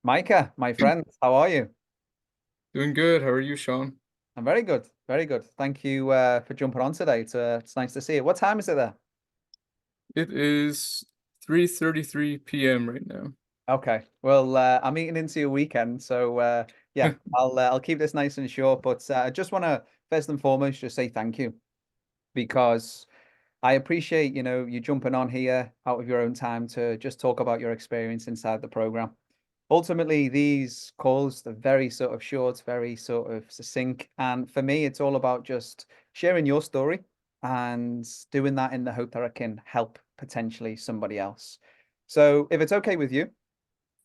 Micah, my friend, how are you? Doing good. How are you, Sean? I'm very good, very good. Thank you for jumping on today. It's nice to see you. What time is it there? It is 3:33 p.m. right now. Okay, well, I'm eating into your weekend, so yeah, I'll keep this nice and short. But I just want to first and foremost just say thank you because I appreciate you jumping on here out of your own time to just talk about your experience inside the program. Ultimately, these calls, they're very sort of short, very sort of succinct. And for me, it's all about just sharing your story and doing that in the hope that I can help potentially somebody else. So if it's okay with you,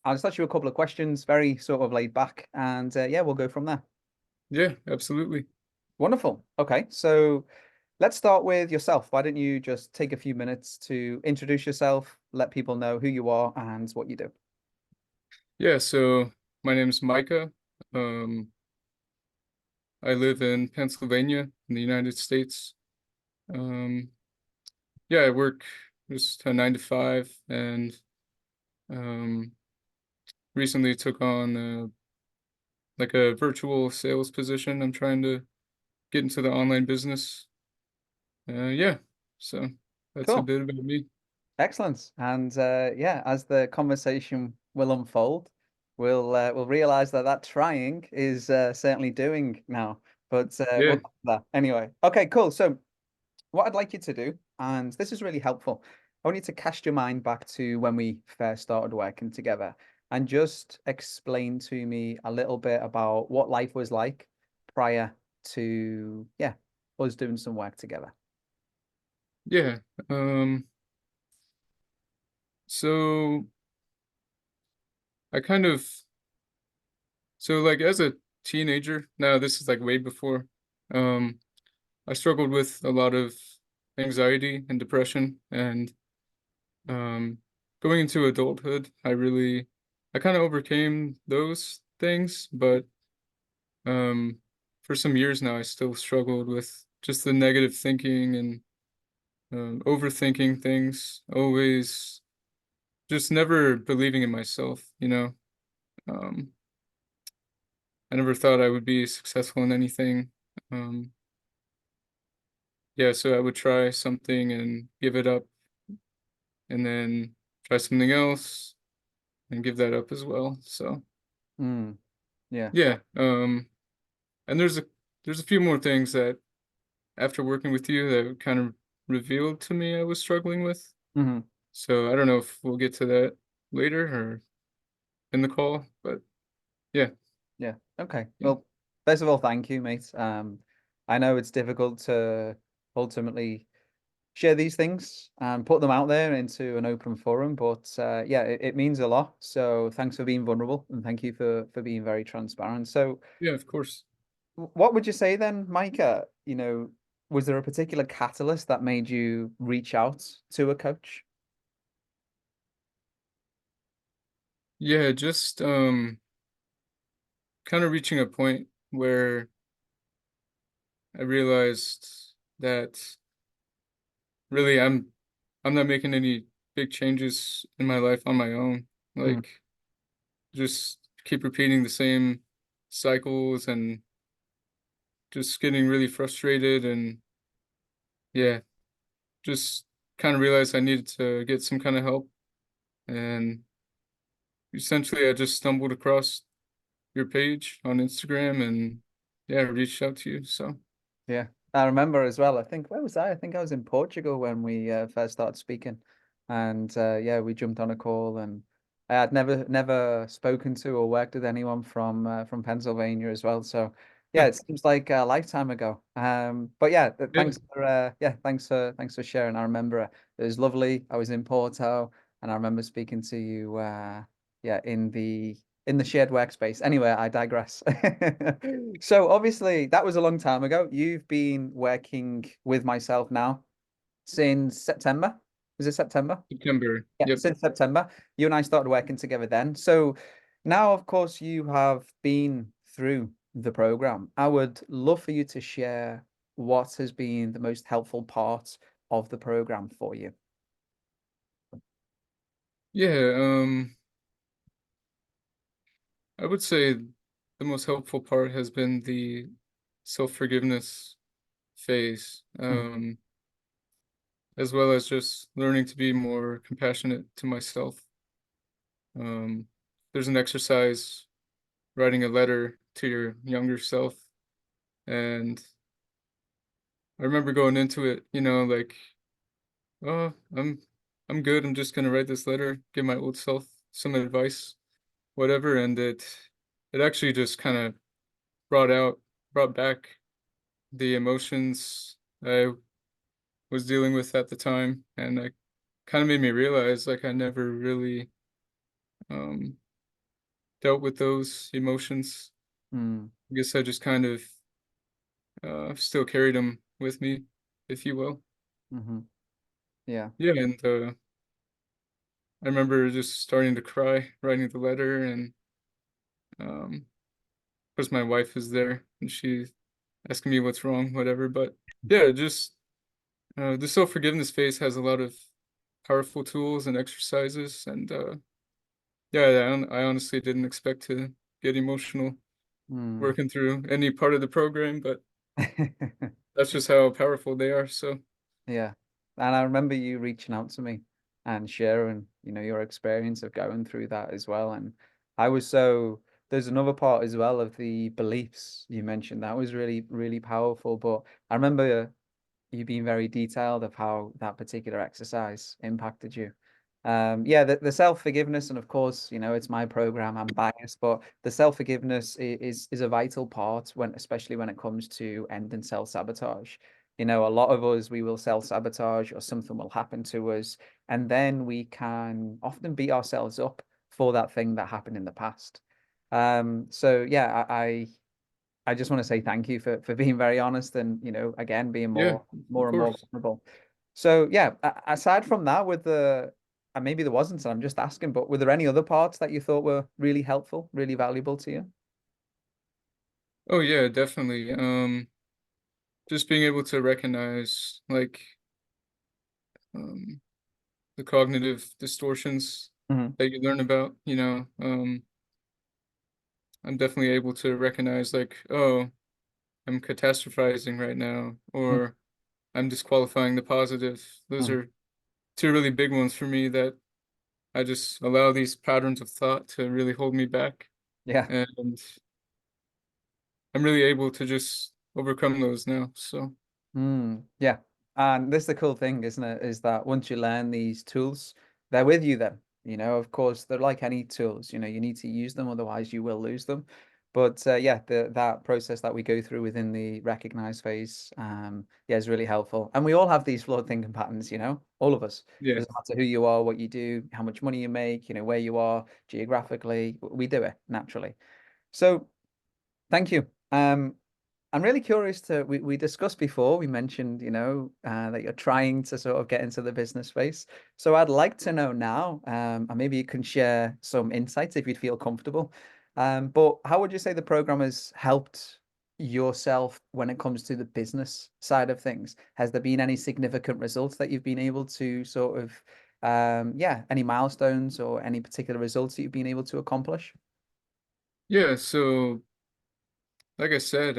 I'll just ask you a couple of questions, very sort of laid back, and yeah, we'll go from there. Yeah, absolutely. Wonderful. Okay, so let's start with yourself. Why don't you just take a few minutes to introduce yourself, let people know who you are and what you do? Yeah, so my name is Micah. Um, I live in Pennsylvania in the United States. Um, yeah, I work just a 9 to 5 and um, recently took on like a virtual sales position. I'm trying to get into the online business. Yeah, so that's a Cool. bit about me. Excellent. And yeah, as the conversation will unfold, we'll realize that that trying is certainly doing now. But we'll Yeah, get to that anyway. Okay, cool. So what I'd like you to do, and this is really helpful, I want you to cast your mind back to when we first started working together and just explain to me a little bit about what life was like prior to, yeah, us doing some work together. yeah. So I kind of So like as a teenager, now this is like way before, um, I struggled with a lot of anxiety and depression and um going into adulthood, I kind of overcame those things, but um for some years now I still struggled with just the negative thinking and overthinking things, always just never believing in myself. Um I never thought I would be successful in anything. Um Yeah, so I would try something and give it up, and then try something else and give that up as well. So Mm, yeah. yeah, and there's a few more things that after working with you that kind of revealed to me I was struggling with. Mhm. So I don't know if we'll get to that later or in the call, but yeah, Yeah. Okay. yeah, Well, first of all, thank you, mate. I know it's difficult to ultimately share these things and put them out there into an open forum, but yeah, it means a lot. So thanks for being vulnerable and thank you for being very transparent. So yeah, of course. what would you say then, Micah? Was there a particular catalyst that made you reach out to a coach? Yeah, just kind of reaching a point where I realized that really I'm not making any big changes in my life on my own. Mhm. Like just keep repeating the same cycles and just getting really frustrated and yeah, just kind of realized I needed to get some kind of help. And essentially I just stumbled across your page on Instagram and yeah, reached out to you. So Yeah, I remember as well. I think where was I? I think I was in Portugal when we first started speaking, and yeah, we jumped on a call, and I had never spoken to or worked with anyone from Pennsylvania as well. So yeah, it seems like a lifetime ago. But yeah, yeah, thanks for sharing. I remember it was lovely. I was in Porto, and I remember speaking to you. Yeah, in the shared workspace. Anyway, I digress. So obviously that was a long time ago. You've been working with myself now since September. Was it September? September. Yeah, Yep. since September. You and I started working together then. So now, of course, you have been through the program. I would love for you to share what has been the most helpful part of the program for you. Yeah, I would say the most helpful part has been the self-forgiveness phase, Mm, as well as just learning to be more compassionate to myself. Um, there's an exercise, writing a letter to your younger self, and I remember going into it, like, oh, I'm good. I'm just gonna write this letter, give my old self some advice, whatever, and it actually just kind of brought out brought back the emotions I was dealing with at the time, and it kind of made me realize like I never really um dealt with those emotions. mm, I guess I just kind of still carried them with me, if you will. mhm. Yeah. Yeah, and I remember just starting to cry writing the letter, and of course my wife is there and she's asking me what's wrong, whatever. But yeah, just the self-forgiveness phase has a lot of powerful tools and exercises, and yeah, I honestly didn't expect to get emotional Mm. working through any part of the program, but that's just how powerful they are. So Yeah. And I remember you reaching out to me and sharing, your experience of going through that as well. And I was so, there's another part as well of the beliefs you mentioned that was really, really powerful. But I remember you being very detailed of how that particular exercise impacted you. Yeah, the self-forgiveness, and of course, it's my program, I'm biased, but the self-forgiveness is a vital part when, especially when it comes to ending self-sabotage. A lot of us, we will self-sabotage or something will happen to us, and then we can often beat ourselves up for that thing that happened in the past. So yeah, I just want to say thank you for being very honest and again being yeah, of more and more course. vulnerable. So yeah, aside from that, with the and maybe there wasn't, and I'm just asking, but were there any other parts that you thought were really helpful, really valuable to you? Oh yeah, definitely. Just being able to recognize like um the cognitive distortions Hmm. that you learn about, I'm definitely able to recognize like, oh, I'm catastrophizing right now, or I'm disqualifying the positive. Those Hmm. are two really big ones for me that I just allow these patterns of thought to really hold me back. Yeah. And I'm really able to just overcome those now. So Yeah. And this is the cool thing, isn't it? Is that once you learn these tools, they're with you then. Of course, they're like any tools, you need to use them, otherwise you will lose them. But yeah, that process that we go through within the recognize phase, yeah, is really helpful. And we all have these flawed thinking patterns, all of us. yeah. Doesn't matter who you are, what you do, how much money you make, where you are geographically, we do it naturally. So thank you. I'm really curious to we discussed before, we mentioned, that you're trying to sort of get into the business space. So I'd like to know now, and maybe you can share some insights if you'd feel comfortable. But how would you say the program has helped yourself when it comes to the business side of things? Has there been any significant results that you've been able to sort of, yeah, any milestones or any particular results that you've been able to accomplish? Yeah. So like I said,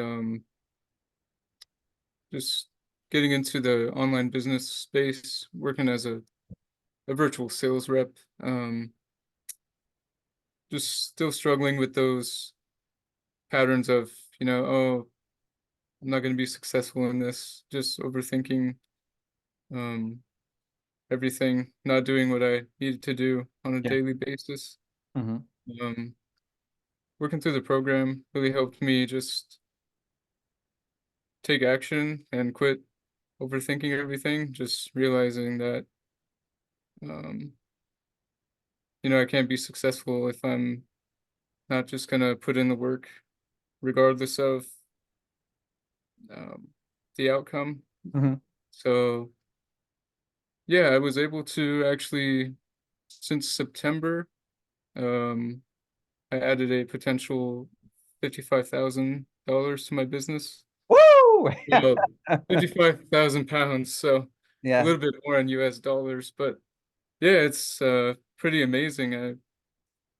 just getting into the online business space, working as a virtual sales rep, just still struggling with those patterns of, oh, I'm not going to be successful in this, just overthinking um, everything, not doing what I needed to do on a Yeah. daily basis. Hmm. Um, working through the program really helped me just take action and quit overthinking everything, just realizing that, um, I can't be successful if I'm not just going to put in the work, regardless of um, the outcome. Hmm. So, yeah, I was able to actually, since September, um, I added a potential $55,000 to my business. Woo! Well, 55,000 pounds, so a Yeah. little bit more in US dollars, but yeah, it's pretty amazing.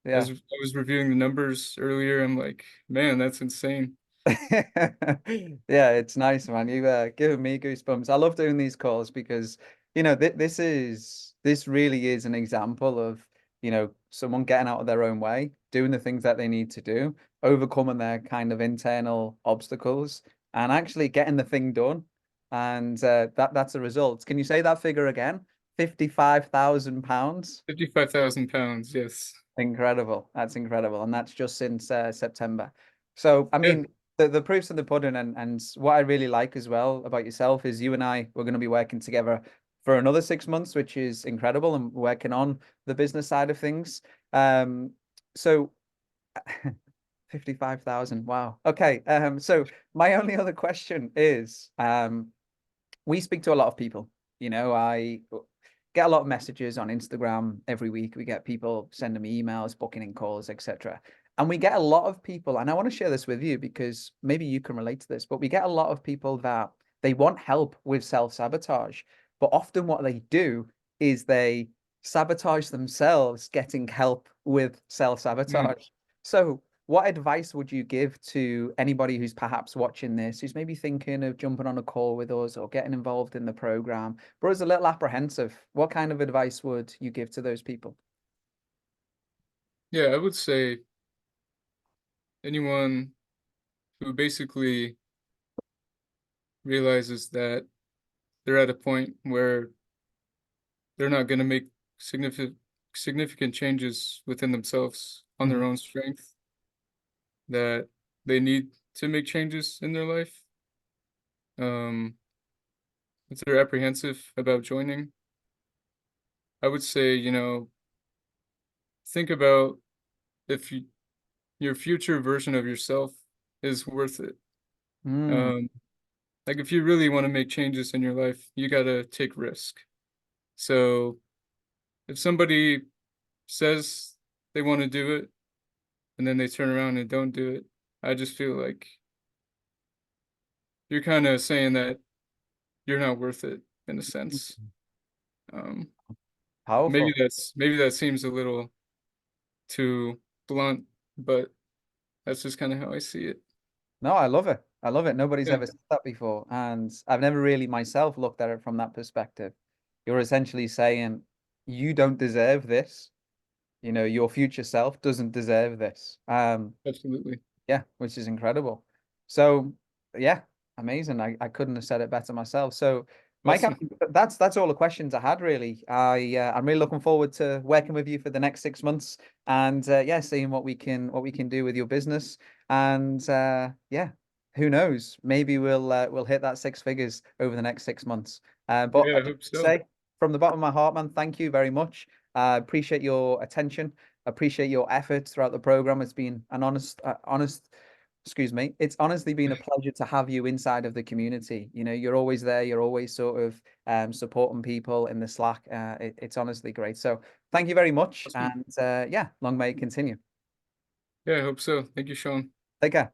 Yeah. I was reviewing the numbers earlier. I'm like, man, that's insane. Yeah, it's nice, man. You giving me goosebumps. I love doing these calls because, this really is an example of, someone getting out of their own way, doing the things that they need to do, overcoming their kind of internal obstacles, and actually getting the thing done. And that's the result. Can you say that figure again? £55,000. 55,000 pounds. Yes. Incredible. That's incredible. And that's just since September. So, I Yeah. mean, the proof's in the pudding. And what I really like as well about yourself is you and I, we're going to be working together for another 6 months, which is incredible, and working on the business side of things. So 55,000. Wow. Okay. So my only other question is, we speak to a lot of people. I get a lot of messages on Instagram every week. We get people sending me emails, booking in calls, etc. And we get a lot of people, and I want to share this with you because maybe you can relate to this, but we get a lot of people that they want help with self-sabotage, but often what they do is they sabotage themselves getting help with Mm. self-sabotage. So what advice would you give to anybody who's perhaps watching this, who's maybe thinking of jumping on a call with us or getting involved in the program, but is a little apprehensive? What kind of advice would you give to those people? Yeah, I would say anyone who basically realizes that they're at a point where they're not going to make significant changes within themselves on Mhm. their own strength, that they need to make changes in their life. Um, if they're apprehensive about joining, I would say, think about if your future version of yourself is worth it. Mm, Um, like if you really want to make changes in your life, you got to take risk. So if somebody says they want to do it and then they turn around and don't do it, I just feel like you're kind of saying that you're not worth it in a sense. Um, powerful. maybe that seems a little too blunt, but that's just kind of how I see it. No, I love it. I love it. Nobody's Yeah, ever said that before. And I've never really myself looked at it from that perspective. You're essentially saying you don't deserve this. Your future self doesn't deserve this. absolutely. Yeah, which is incredible. So yeah, amazing. I couldn't have said it better myself. So Mike, Awesome. that's all the questions I had really. I'm really looking forward to working with you for the next 6 months, and yeah, seeing what we can do with your business. And yeah, who knows? Maybe we'll hit that six figures over the next 6 months. But Yeah, I I just hope so. say from the bottom of my heart, man, thank you very much. Appreciate your attention. Appreciate your efforts throughout the program. It's been an excuse me. It's honestly been a pleasure to have you inside of the community. You're always there. You're always sort of supporting people in the Slack. It's honestly great. So thank you very much. Awesome. And yeah, long may it continue. Yeah, I hope so. Thank you, Sean. Take care.